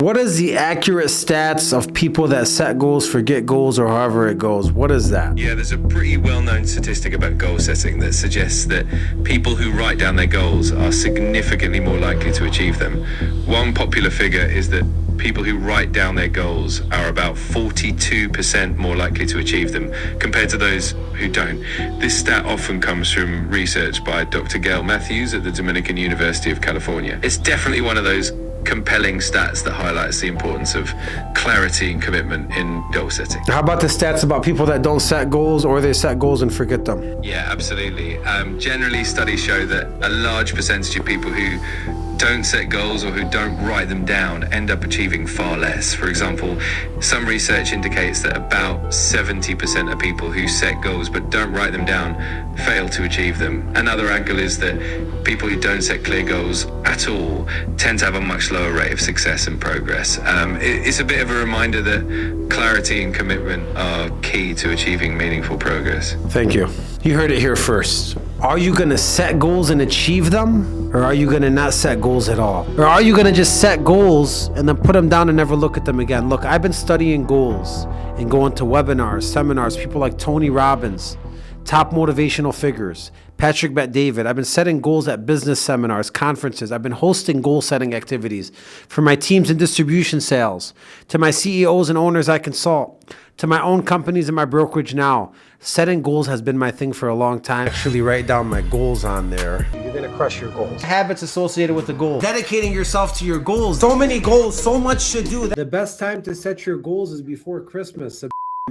What is the accurate stats of people that set goals, forget goals, or however it goes? What is that? Yeah, there's a pretty well-known statistic about goal setting that suggests that people who write down their goals are significantly more likely to achieve them. One popular figure is that people who write down their goals are about 42% more likely to achieve them compared to those who don't. This stat often comes from research by Dr. Gail Matthews at the Dominican University of California. It's definitely one of those compelling stats that highlights the importance of clarity and commitment in goal setting. How about the stats about people that don't set goals, or they set goals and forget them? Yeah, absolutely. Generally, studies show that a large percentage of people who don't set goals or who don't write them down end up achieving far less. For example, some research indicates that about 70% of people who set goals but don't write them down fail to achieve them. Another angle is that people who don't set clear goals at all tend to have a much lower rate of success and progress. It's a bit of a reminder that clarity and commitment are key to achieving meaningful progress. Thank you. You heard it here first. Are you going to set goals and achieve them? Or are you going to not set goals at all? Or are you going to just set goals and then put them down and never look at them again? Look, I've been studying goals and going to webinars, seminars, people like Tony Robbins, top motivational figures, Patrick Bet-David. I've been setting goals at business seminars, conferences. I've been hosting goal setting activities for my teams in distribution sales, to my CEOs and owners I consult, to my own companies and my brokerage now. Setting goals has been my thing for a long time. Actually write down my goals on there. You're gonna crush your goals. Habits associated with the goal. Dedicating yourself to your goals. So many goals, so much to do. The best time to set your goals is before Christmas.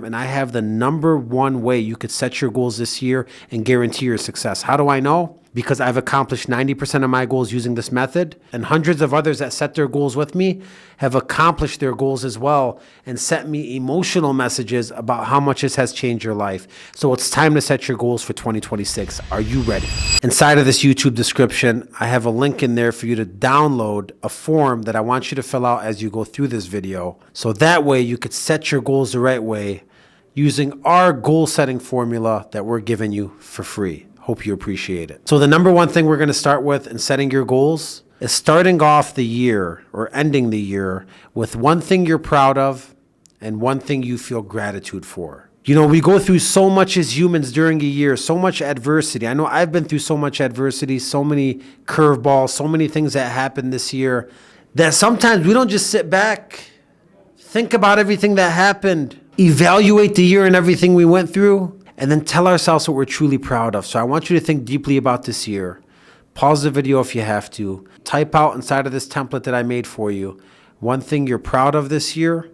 And I have the #1 way you could set your goals this year and guarantee your success. How do I know? Because I've accomplished 90% of my goals using this method, and hundreds of others that set their goals with me have accomplished their goals as well and sent me emotional messages about how much this has changed your life. So it's time to set your goals for 2026. Are you ready? Inside of this YouTube description, I have a link in there for you to download a form that I want you to fill out as you go through this video. So that way you could set your goals the right way using our goal setting formula that we're giving you for free. Hope you appreciate it. So the #1 thing we're going to start with in setting your goals is starting off the year or ending the year with one thing you're proud of and one thing you feel gratitude for. You know, we go through so much as humans during a year, so much adversity. I know I've been through so much adversity, so many curveballs, so many things that happened this year that sometimes we don't just sit back, think about everything that happened, evaluate the year and everything we went through, and then tell ourselves what we're truly proud of. So I want you to think deeply about this year. Pause the video if you have to. Type out inside of this template that I made for you one thing you're proud of this year,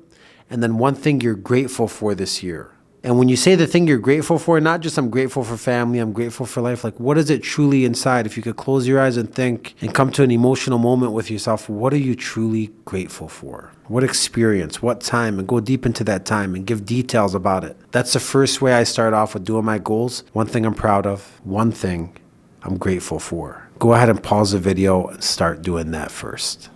and then one thing you're grateful for this year. And when you say the thing you're grateful for, not just I'm grateful for family, I'm grateful for life, like what is it truly inside? If you could close your eyes and think and come to an emotional moment with yourself, what are you truly grateful for? What experience, what time, and go deep into that time and give details about it. That's the first way I start off with doing my goals. One thing I'm proud of, one thing I'm grateful for. Go ahead and pause the video and start doing that first.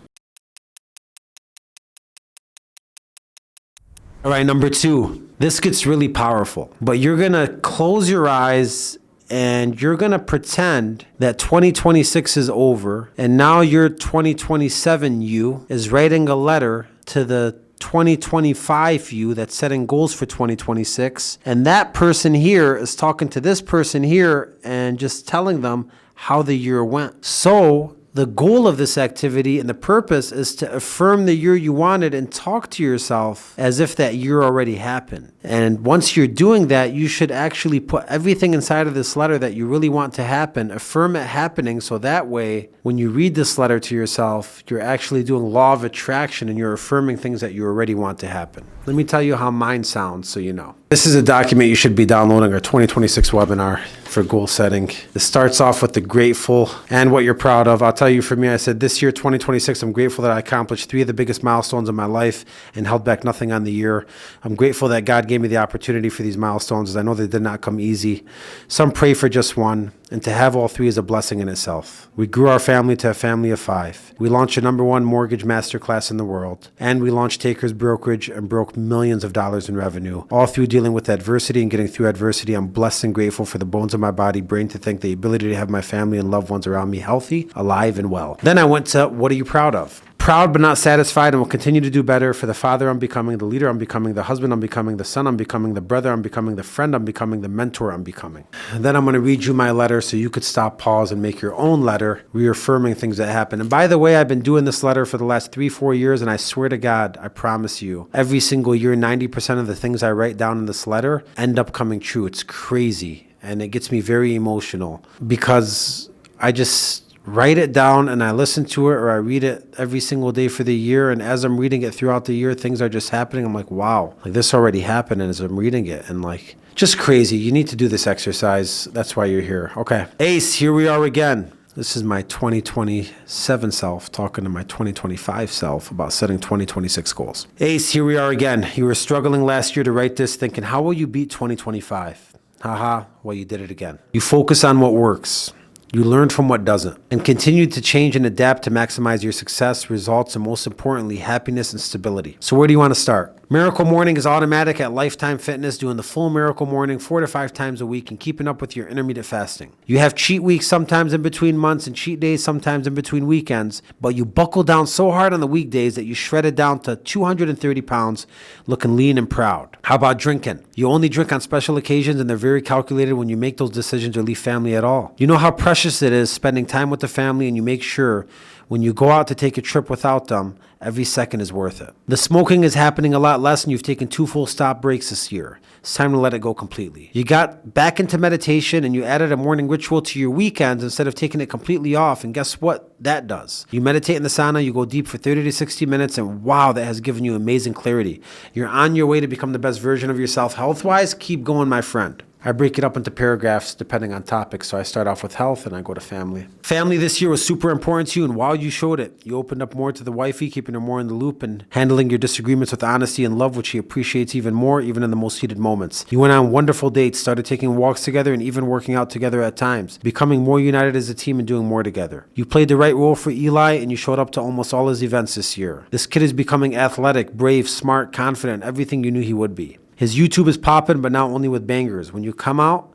All right, #2. This gets really powerful, but you're going to close your eyes and you're going to pretend that 2026 is over, and now your 2027 you is writing a letter to the 2025 you that's setting goals for 2026, and that person here is talking to this person here and just telling them how the year went. So the goal of this activity and the purpose is to affirm the year you wanted and talk to yourself as if that year already happened. And once you're doing that, you should actually put everything inside of this letter that you really want to happen, affirm it happening, so that way when you read this letter to yourself, you're actually doing law of attraction and you're affirming things that you already want to happen. Let me tell you how mine sounds so you know. This is a document you should be downloading, our 2026 webinar for goal setting. It starts off with the grateful and what you're proud of. I'll tell you, for me, I said this year, 2026, I'm grateful that I accomplished 3 of the biggest milestones in my life and held back nothing on the year. I'm grateful that God gave me the opportunity for these milestones, as I know they did not come easy. Some pray for just one, and to have all 3 is a blessing in itself. We grew our family to a family of 5. We launched a #1 mortgage masterclass in the world, and we launched Takers Brokerage and broke millions of dollars in revenue, all through dealing with adversity and getting through adversity. I'm blessed and grateful for the bones of my body, brain to think, the ability to have my family and loved ones around me healthy, alive, and well. Then I went to, what are you proud of? proud but not satisfied and will continue to do better. For the father I'm becoming, the leader I'm becoming, the husband I'm becoming, the son I'm becoming, the brother I'm becoming, the friend I'm becoming, the mentor I'm becoming. And then I'm going to read you my letter so you could stop, pause, and make your own letter, reaffirming things that happen. And by the way, I've been doing this letter for the last 3-4 years, and I swear to God, I promise you, every single year, 90% of the things I write down in this letter end up coming true. It's crazy, and it gets me very emotional because I just write it down and I listen to it, or I read it every single day for the year. And as I'm reading it throughout the year, things are just happening. I'm like, wow, like this already happened. And as I'm reading it, and like, just crazy. You need to do this exercise. That's why you're here. Okay. Ace, here we are again. This is my 2027 self talking to my 2025 self about setting 2026 goals. Ace, here we are again. You were struggling last year to write this, thinking, how will you beat 2025? Haha, well, you did it again. You focus on what works. You learn from what doesn't, and continue to change and adapt to maximize your success, results, and most importantly, happiness and stability. So where do you want to start? Miracle Morning is automatic at Lifetime Fitness, doing the full Miracle Morning 4 to 5 times a week and keeping up with your intermittent fasting. You have cheat weeks sometimes in between months and cheat days sometimes in between weekends, but you buckle down so hard on the weekdays that you shredded down to 230 pounds, looking lean and proud. How about drinking? You only drink on special occasions, and they're very calculated when you make those decisions or leave family at all. You know how precious it is spending time with the family, and you make sure when you go out to take a trip without them, every second is worth it. The smoking is happening a lot less, and you've taken 2 full stop breaks this year. It's time to let it go completely. You got back into meditation, and you added a morning ritual to your weekends instead of taking it completely off. And guess what that does? You meditate in the sauna, you go deep for 30 to 60 minutes, and wow, that has given you amazing clarity. You're on your way to become the best version of yourself health-wise. Keep going, my friend. I break it up into paragraphs depending on topics. So I start off with health and I go to family. Family this year was super important to you, and wow, you showed it. You opened up more to the wifey, keeping her more in the loop and handling your disagreements with honesty and love, which she appreciates even more, even in the most heated moments. You went on wonderful dates, started taking walks together and even working out together at times, becoming more united as a team and doing more together. You played the right role for Eli, and you showed up to almost all his events this year. This kid is becoming athletic, brave, smart, confident, everything you knew he would be. His YouTube is popping, but not only with bangers. When you come out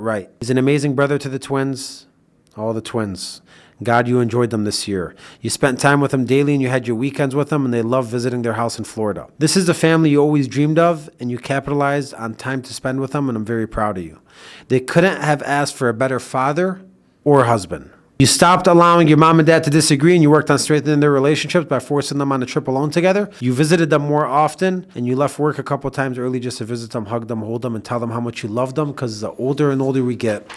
right. He's an amazing brother to the twins, all the twins. God, you enjoyed them this year. You spent time with them daily, and you had your weekends with them, and they love visiting their house in Florida. This is the family you always dreamed of, and you capitalized on time to spend with them, and I'm very proud of you. They couldn't have asked for a better father or husband. You stopped allowing your mom and dad to disagree, and you worked on strengthening their relationships by forcing them on a trip alone together. You visited them more often, and you left work a couple of times early just to visit them, hug them, hold them, and tell them how much you love them, because the older and older we get,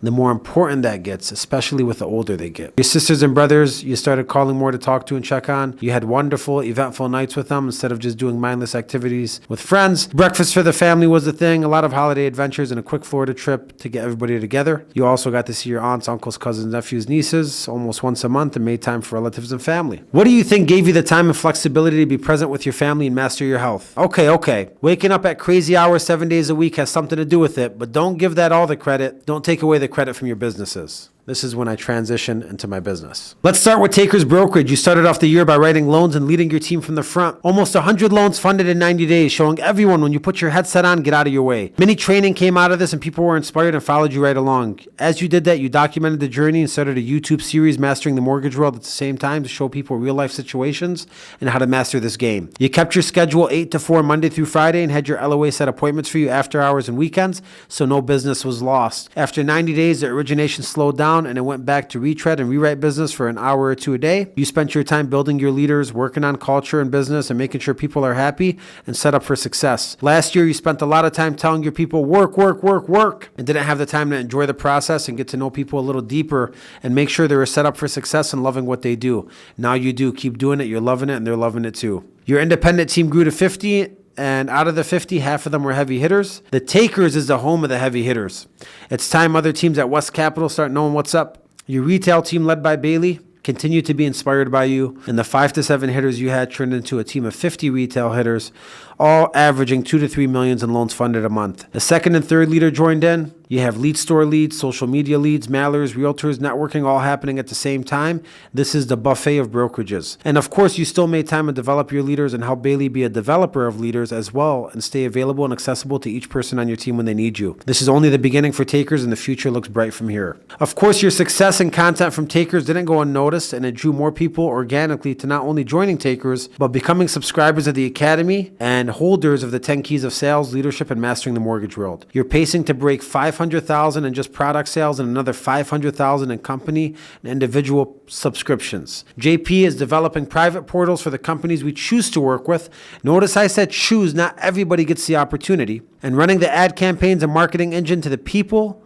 the more important that gets, especially with the older they get. Your sisters and brothers, you started calling more to talk to and check on. You had wonderful, eventful nights with them instead of just doing mindless activities with friends. Breakfast for the family was a thing, a lot of holiday adventures, and a quick Florida trip to get everybody together. You also got to see your aunts, uncles, cousins, nephews, nieces almost once a month, and made time for relatives and family. What do you think gave you the time and flexibility to be present with your family and master your health? Okay. Waking up at crazy hours 7 days a week has something to do with it, but don't give that all the credit. Don't take away the credit from your businesses. This is when I transition into my business. Let's start with Takers Brokerage. You started off the year by writing loans and leading your team from the front. Almost 100 loans funded in 90 days, showing everyone when you put your headset on, get out of your way. Many training came out of this, and people were inspired and followed you right along. As you did that, you documented the journey and started a YouTube series, Mastering the Mortgage World, at the same time to show people real life situations and how to master this game. You kept your schedule 8 to 4 Monday through Friday and had your LOA set appointments for you after hours and weekends, so no business was lost. After 90 days, the origination slowed down, and it went back to retread and rewrite business for an hour or 2 a day. You spent your time building your leaders, working on culture and business, and making sure people are happy and set up for success. Last year, you spent a lot of time telling your people work, and didn't have the time to enjoy the process and get to know people a little deeper and make sure they were set up for success and loving what they do. Now you do. Keep doing it. You're loving it, and they're loving it too. Your independent team grew to 50, and out of the 50, half of them were heavy hitters. The Takers is the home of the heavy hitters. It's time other teams at West Capital start knowing what's up. Your retail team, led by Bailey, continued to be inspired by you, and the 5 to 7 hitters you had turned into a team of 50 retail hitters, all averaging 2 to 3 million in loans funded a month. The second and third leader joined in. You have lead store leads, social media leads, mailers, realtors, networking, all happening at the same time. This is the buffet of brokerages. And of course, you still made time to develop your leaders and help Bailey be a developer of leaders as well and stay available and accessible to each person on your team when they need you. This is only the beginning for Takers, and the future looks bright from here. Of course, your success and content from Takers didn't go unnoticed, and it drew more people organically to not only joining Takers, but becoming subscribers of the Academy and holders of the 10 Keys of Sales, Leadership, and Mastering the Mortgage World. You're pacing to break 500,000 in just product sales and another 500,000 in company and individual subscriptions. JP is developing private portals for the companies we choose to work with. Notice I said choose, not everybody gets the opportunity. And running the ad campaigns and marketing engine to the people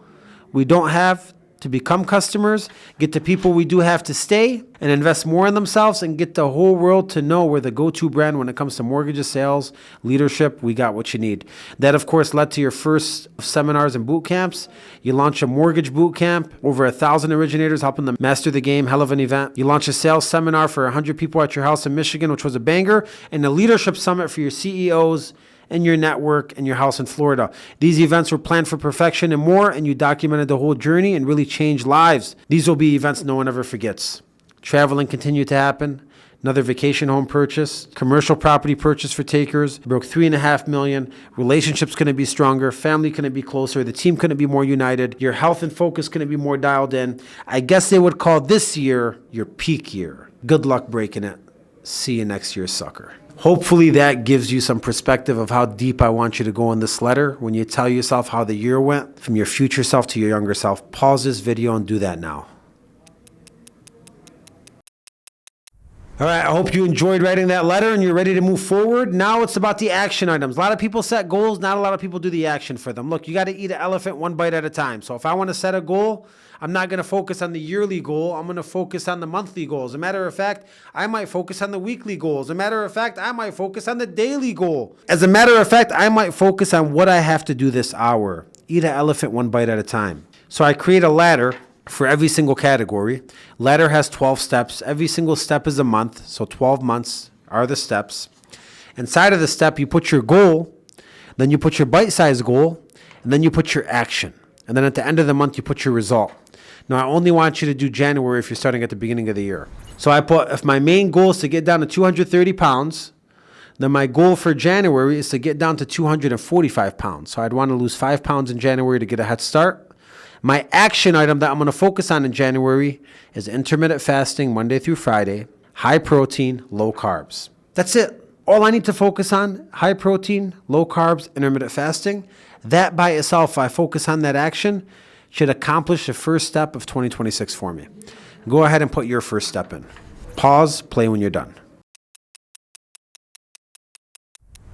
we don't have to become customers, get the people we do have to stay, and invest more in themselves and get the whole world to know we're the go-to brand when it comes to mortgages, sales, leadership. We got what you need. That, of course, led to your first seminars and boot camps. You launched a mortgage boot camp, over 1,000 originators helping them master the game, hell of an event. You launched a sales seminar for 100 people at your house in Michigan, which was a banger, and a leadership summit for your CEOs and your network and your house in Florida. These events were planned for perfection and more, and you documented the whole journey and really changed lives. These will be events no one ever forgets. Traveling continued to happen. Another vacation home purchase, commercial property purchase for Takers, broke $3.5 million. Relationships going to be stronger, family going to be closer, the team going to be more united, your health and focus going to be more dialed in. I guess they would call this year your peak year. Good luck breaking it. See you next year, sucker. Hopefully that gives you some perspective of how deep I want you to go in this letter when you tell yourself how the year went from your future self to your younger self. Pause this video and do that now. All right, I hope you enjoyed writing that letter and you're ready to move forward. Now it's about the action items. A lot of people set goals, not a lot of people do the action for them. Look, you got to eat an elephant one bite at a time. So if I want to set a goal, I'm not going to focus on the yearly goal. I'm going to focus on the monthly goals. As a matter of fact, I might focus on the weekly goals. As a matter of fact, I might focus on the daily goal. As a matter of fact, I might focus on what I have to do this hour. Eat an elephant one bite at a time. So I create a ladder for every single category. Ladder has 12 steps. Every single step is a month. So 12 months are the steps. Inside of the step, you put your goal, then you put your bite-sized goal, and then you put your action. And then at the end of the month, you put your result. Now, I only want you to do January if you're starting at the beginning of the year. So I put, if my main goal is to get down to 230 pounds, then my goal for January is to get down to 245 pounds. So I'd want to lose 5 pounds in January to get a head start. My action item that I'm going to focus on in January is intermittent fasting Monday through Friday, high protein, low carbs. That's it. All I need to focus on, high protein, low carbs, intermittent fasting. That by itself, if I focus on that action, should accomplish the first step of 2026 for me. Go ahead and put your first step in. Pause, play when you're done.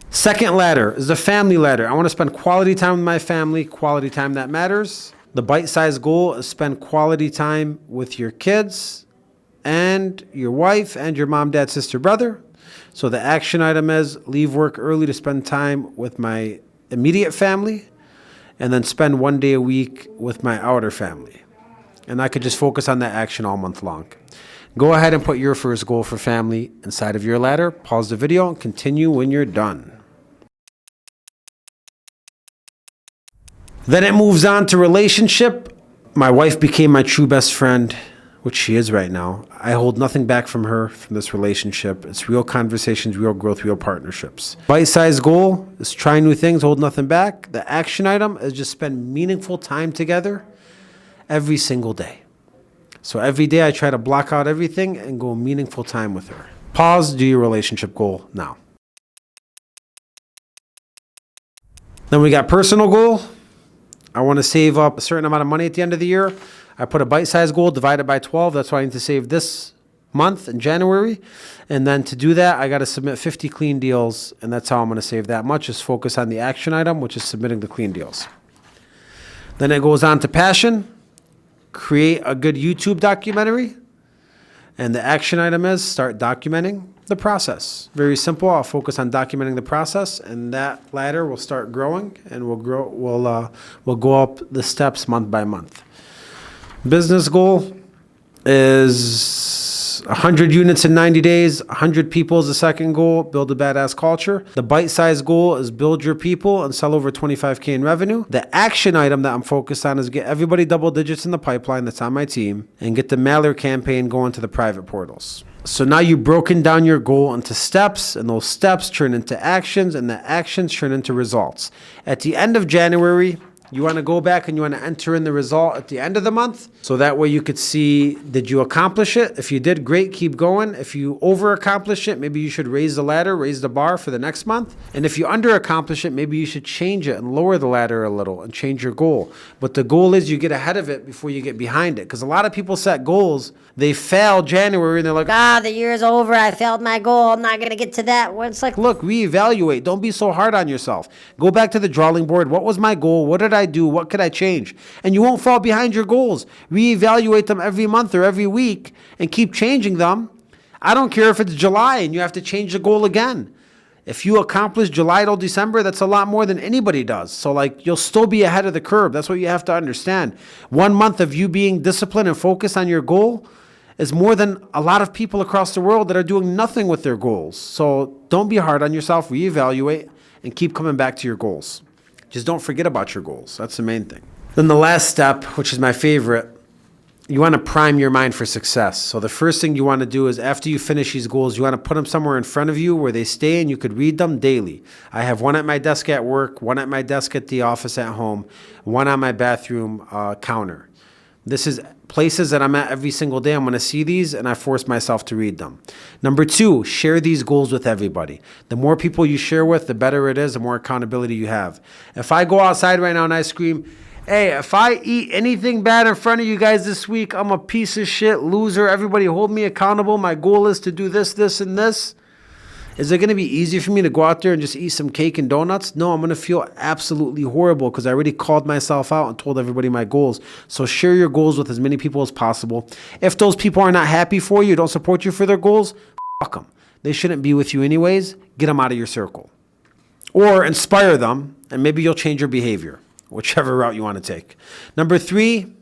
Second ladder is the family ladder. I want to spend quality time with my family, quality time that matters. The bite-sized goal is spend quality time with your kids and your wife and your mom, dad, sister, brother. So the action item is leave work early to spend time with my immediate family and then spend 1 day a week with my outer family. And I could just focus on that action all month long. Go ahead and put your first goal for family inside of your ladder. Pause the video and continue when you're done. Then it moves on to relationship. My wife became my true best friend, which she is right now. I hold nothing back from her, from this relationship. It's real conversations, real growth, real partnerships. Bite-sized goal is try new things, hold nothing back. The action item is just spend meaningful time together every single day. So every day I try to block out everything and go meaningful time with her. Pause, do your relationship goal now. Then we got personal goal. I want to save up a certain amount of money at the end of the year. I put a bite-sized goal divided by 12. That's what I need to save this month in January. And then to do that, I got to submit 50 clean deals. And that's how I'm going to save that much. Just focus on the action item, which is submitting the clean deals. Then it goes on to passion. Create a good YouTube documentary. And the action item is start documenting the process. Very simple. I'll focus on documenting the process, and that ladder will start growing, and we'll go up the steps month by month. Business goal is goals. 100 units in 90 days, 100 people is the second goal, build a badass culture. The bite-sized goal is build your people and sell over 25K in revenue. The action item that I'm focused on is get everybody double digits in the pipeline that's on my team and get the mailer campaign going to the private portals. So now you've broken down your goal into steps, and those steps turn into actions, and the actions turn into results. At the end of January, you want to go back and you want to enter in the result at the end of the month. So that way you could see, did you accomplish it? If you did, great, keep going. If you over accomplish it, maybe you should raise the ladder, raise the bar for the next month. And if you under accomplish it, maybe you should change it and lower the ladder a little and change your goal. But the goal is you get ahead of it before you get behind it. Because a lot of people set goals, they fail January and they're like, The year's over. I failed my goal. I'm not going to get to that. Well, it's like, look, reevaluate. Don't be so hard on yourself. Go back to the drawing board. What was my goal? What did I do? What could I change? And you won't fall behind your goals. Reevaluate them every month or every week and keep changing them. I don't care if it's July and you have to change the goal again. If you accomplish July till December, that's a lot more than anybody does. So you'll still be ahead of the curve. That's what you have to understand. 1 month of you being disciplined and focused on your goal is more than a lot of people across the world that are doing nothing with their goals. So don't be hard on yourself, reevaluate, and keep coming back to your goals. Just don't forget about your goals. That's the main thing. Then the last step, which is my favorite, you want to prime your mind for success. So the first thing you want to do is after you finish these goals, you want to put them somewhere in front of you where they stay and you could read them daily. I have one at my desk at work, one at my desk at the office at home, one on my bathroom counter. This is places that I'm at every single day. I'm going to see these and I force myself to read them. Number 2, share these goals with everybody. The more people you share with, the better it is, the more accountability you have. If I go outside right now and I scream, hey, if I eat anything bad in front of you guys this week, I'm a piece of shit, loser. Everybody hold me accountable. My goal is to do this, this, and this. Is it going to be easy for me to go out there and just eat some cake and donuts? No, I'm going to feel absolutely horrible because I already called myself out and told everybody my goals. So share your goals with as many people as possible. If those people are not happy for you, don't support you for their goals, fuck them. They shouldn't be with you anyways. Get them out of your circle. Or inspire them, and maybe you'll change your behavior, whichever route you want to take. Number 3,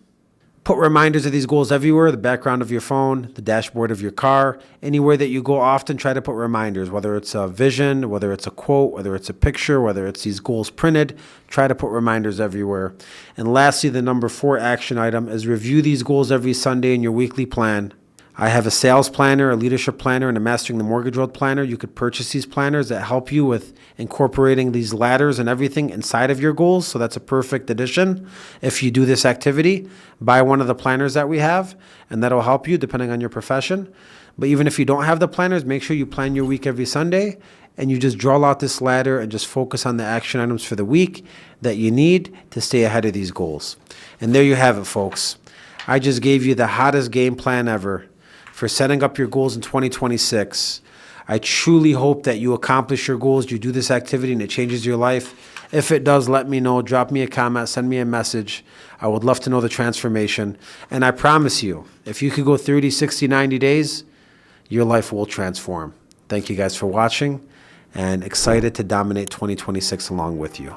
put reminders of these goals everywhere, the background of your phone, the dashboard of your car, anywhere that you go often, try to put reminders, whether it's a vision, whether it's a quote, whether it's a picture, whether it's these goals printed, try to put reminders everywhere. And lastly, the number 4 action item is review these goals every Sunday in your weekly plan. I have a sales planner, a leadership planner, and a Mastering the Mortgage World planner. You could purchase these planners that help you with incorporating these ladders and everything inside of your goals. So that's a perfect addition. If you do this activity, buy one of the planners that we have, and that'll help you depending on your profession. But even if you don't have the planners, make sure you plan your week every Sunday and you just draw out this ladder and just focus on the action items for the week that you need to stay ahead of these goals. And there you have it, folks. I just gave you the hottest game plan ever for setting up your goals in 2026. I truly hope that you accomplish your goals, you do this activity, and it changes your life. If it does, let me know. Drop me a comment, send me a message. I would love to know the transformation. And I promise you, if you could go 30, 60, 90 days, your life will transform. Thank you guys for watching, and excited to dominate 2026 along with you.